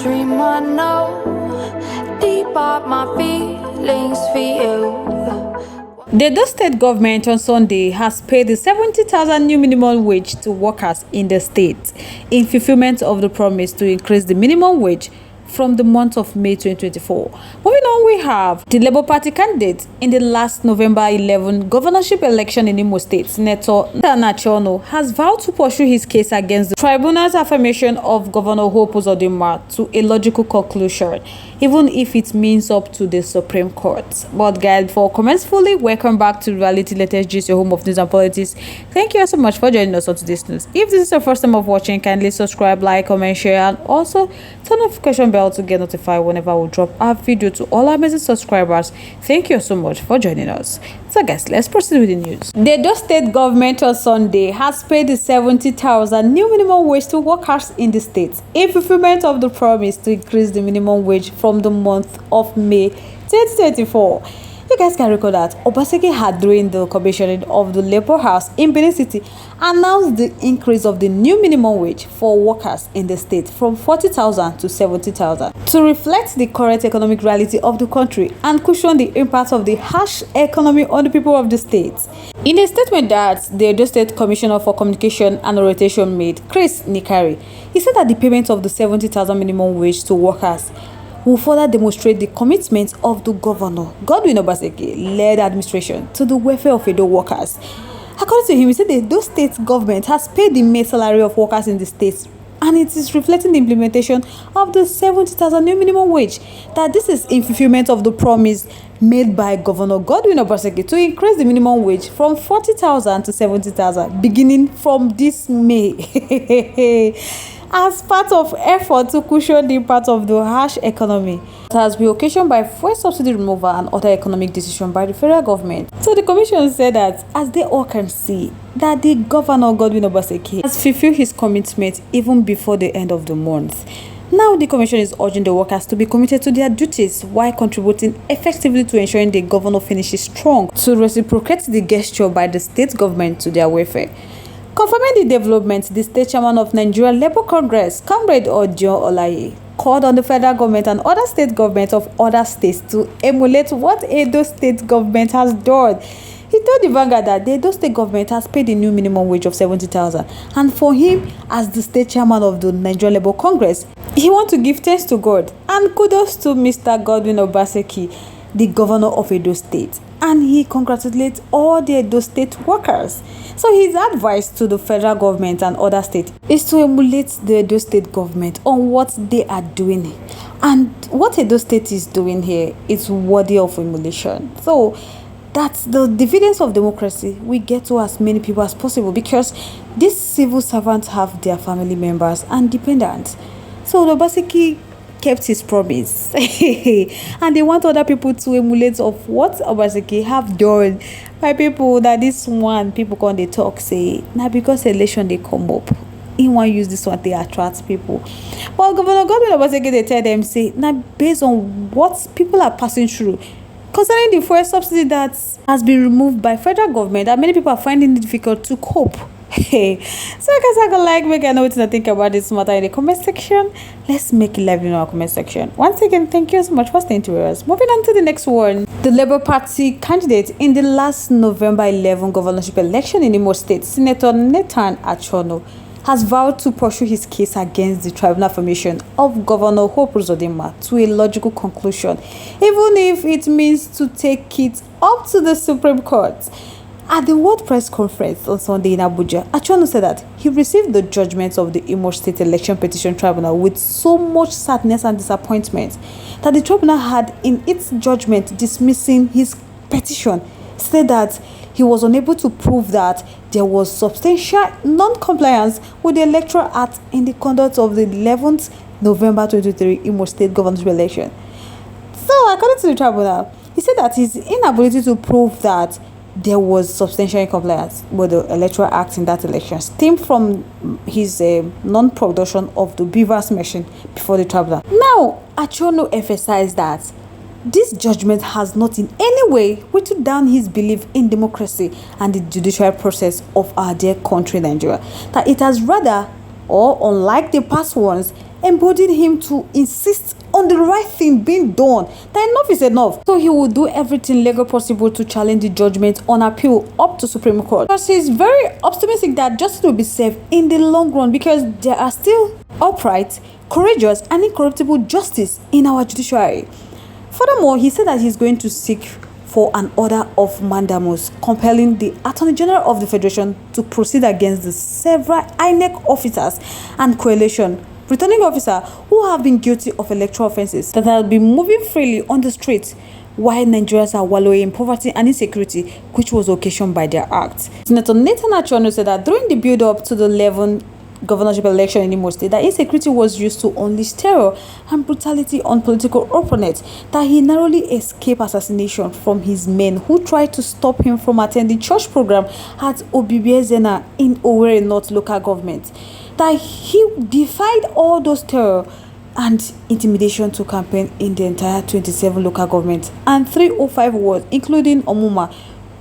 dream I know deep up my feelings for you. The Edo State government on Sunday has paid the 70,000 new minimum wage to workers in the state in fulfillment of the promise to increase the minimum wage from the month of May 2024. Moving on, we have the Labour Party candidate in the last November 11 governorship election in Imo State, Senator Nachono, has vowed to pursue his case against the tribunal's affirmation of Governor Hope Uzodinma to a logical conclusion, even if it means up to the Supreme Court. But guys, before comments fully, welcome back to Reality Latest Gist, your home of news and politics. Thank you so much for joining us on today's news. If this is your first time of watching, kindly subscribe, like, comment, share, and also turn notification bell to get notified whenever we drop our video. To all our amazing subscribers, thank you so much for joining us. So guys, let's proceed with the news. The Edo State government on Sunday has paid the 70,000 new minimum wage to workers in the state in fulfillment of the promise to increase the minimum wage from the month of May 2024. You guys can recall that Obaseki had, during the commissioning of the Labour House in Benin City, announced the increase of the new minimum wage for workers in the state from 40,000 to 70,000 to reflect the current economic reality of the country and cushion the impact of the harsh economy on the people of the state. In a statement that the Edo State Commissioner for Communication and Orientation made, Chris Nikari, he said that the payment of the 70,000 minimum wage to workers will further demonstrate the commitment of the governor, Godwin Obaseki-led administration to the welfare of Edo workers. According to him, he said the Edo State government has paid the May salary of workers in the state, and it is reflecting the implementation of the 70,000 new minimum wage. That this is in fulfillment of the promise made by Governor Godwin Obaseki to increase the minimum wage from 40,000 to 70,000 beginning from this May. As part of effort to cushion the impact of the harsh economy that has been occasioned by fuel subsidy removal and other economic decisions by the federal government. So the commission said that, as they all can see, that the governor Godwin Obaseki has fulfilled his commitment even before the end of the month. Now the commission is urging the workers to be committed to their duties while contributing effectively to ensuring the governor finishes strong to reciprocate the gesture by the state government to their welfare. Confirming the development, the state chairman of Nigeria Labour Congress, Comrade Ojo Olaye, called on the federal government and other state governments of other states to emulate what Edo State government has done. He told the Vanguard that the Edo State government has paid a new minimum wage of 70,000, and for him, as the state chairman of the Nigeria Labour Congress, he wants to give thanks to God and kudos to Mr. Godwin Obaseki, the governor of Edo State, and he congratulates all the Edo State workers. So his advice to the federal government and other states is to emulate the Edo State government on what they are doing. And what Edo State is doing here is worthy of emulation. So that's the dividends of democracy. We get to as many people as possible because these civil servants have their family members and dependents. So Obaseki kept his promise and they want other people to emulate of what Obaseki have done. My people, that this one people come they talk say now because election they come up, he want use this one they attract people. But Governor Godwin Obaseki, they tell them say now based on what people are passing through concerning the fuel subsidy that has been removed by federal government, that many people are finding it difficult to cope. Hey, so guys, I can like make I know what to think about this matter in the comment section. Let's make it live in our comment section. Once again, thank you so much for staying to us. Moving on to the next one. The Labour Party candidate in the last November 11 governorship election in Imo State, Senator Nathan Achono, has vowed to pursue his case against the tribunal affirmation of Governor Hope Uzodinma to a logical conclusion, even if it means to take it up to the Supreme Court. At the World Press Conference on Sunday in Abuja, Achono said that he received the judgment of the Imo State Election Petition Tribunal with so much sadness and disappointment that the tribunal had in its judgment dismissing his petition, said that he was unable to prove that there was substantial non-compliance with the Electoral Act in the conduct of the 11th November 2023 Imo State governorship election. So, according to the tribunal, he said that his inability to prove that there was substantial compliance with the Electoral Act in that election stemmed from his non-production of the Gbas machine before the tribunal. Now, Achono emphasized that this judgment has not in any way whittled down his belief in democracy and the judicial process of our dear country, Nigeria. That it has rather, or unlike the past ones, emboldened him to insist on the right thing being done, that enough is enough. So he will do everything legal possible to challenge the judgment on appeal up to Supreme Court. Because he's very optimistic that justice will be safe in the long run, because there are still upright, courageous, and incorruptible justice in our judiciary. Furthermore, he said that he's going to seek for an order of mandamus compelling the Attorney General of the Federation to proceed against the several INEC officers and coalition returning officers who have been guilty of electoral offences that have been moving freely on the streets while Nigerians are wallowing in poverty and insecurity, which was occasioned by their acts. Senator Nathan Achonu said that during the build-up to the 11th governorship election in Imo State, that insecurity was used to unleash terror and brutality on political opponents, that he narrowly escaped assassination from his men who tried to stop him from attending church program at Obibiezena in Owerri North local government, that he defied all those terror and intimidation to campaign in the entire 27 local governments and 305 wards, including Omuma,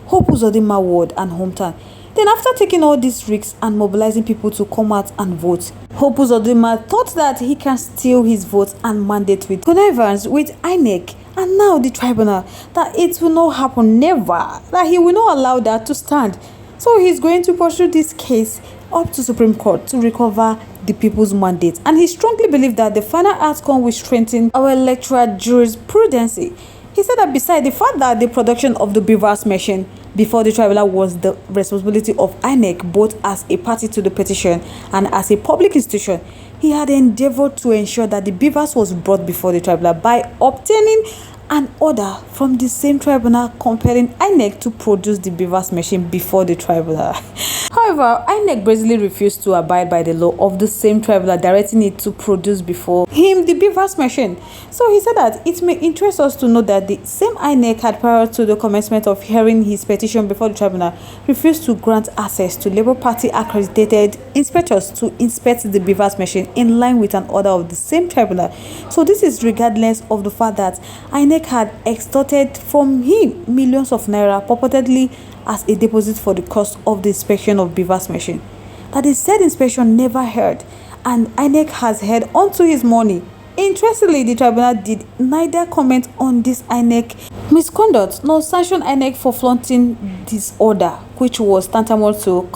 Hope Uzodinma ward and hometown. Then after taking all these risks and mobilizing people to come out and vote, Hope Uzodinma thought that he can steal his vote and mandate with connivance with INEC and now the tribunal, that it will not happen, never, that he will not allow that to stand. So he's going to pursue this case up to Supreme Court to recover the people's mandate, and he strongly believes that the final outcome will strengthen our electoral jurisprudence. He said that besides the fact that the production of the Gbas machine before the tribunal was the responsibility of INEC, both as a party to the petition and as a public institution, he had endeavored to ensure that the Gbas was brought before the tribunal by obtaining an order from the same tribunal compelling INEC to produce the Gbas machine before the tribunal. However, INEC brazenly refused to abide by the law of the same tribunal, directing it to produce before him the Gbas machine. So he said that it may interest us to know that the same INEC had, prior to the commencement of hearing his petition before the tribunal, refused to grant access to Labour Party accredited inspectors to inspect the Gbas machine in line with an order of the same tribunal. So this is regardless of the fact that INEC had extorted from him millions of naira purportedly as a deposit for the cost of the inspection of Gbas machine, that the said inspection never heard, and INEC has held onto his money. Interestingly, the tribunal did neither comment on this INEC misconduct nor sanction INEC for flaunting this order, which was tantamount to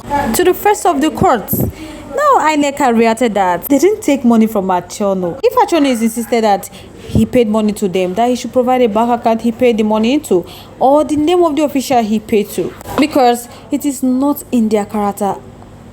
the first of the courts. Now INEC had reacted that they didn't take money from Achonu. If Achonu is insisted that he paid money to them, that he should provide a bank account he paid the money into, or the name of the official he paid to, because it is not in their character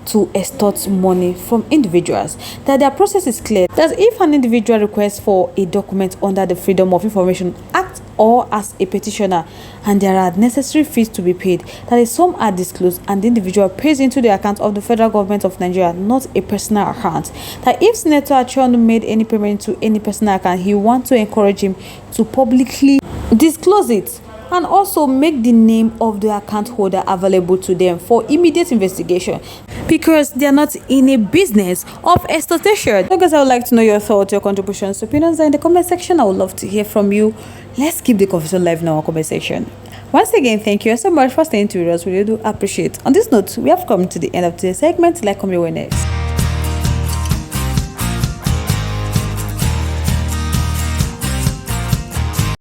to extort money from individuals. That their process is clear, that if an individual requests for a document under the Freedom of Information Act or as a petitioner and there are necessary fees to be paid, that the sum are disclosed and the individual pays into the account of the federal government of Nigeria, not a personal account. That if Senator Achonu made any payment to any personal account, he wants to encourage him to publicly disclose it and also make the name of the account holder available to them for immediate investigation, because they are not in a business of extortion. So guys, I would like to know your thoughts, your contributions, opinions in the comment section. I would love to hear from you. Let's keep the conversation live in our comment section. Once again, thank you so much for staying tuned with us. We really do appreciate. On this note, we have come to the end of today's segment. Like, comment, next.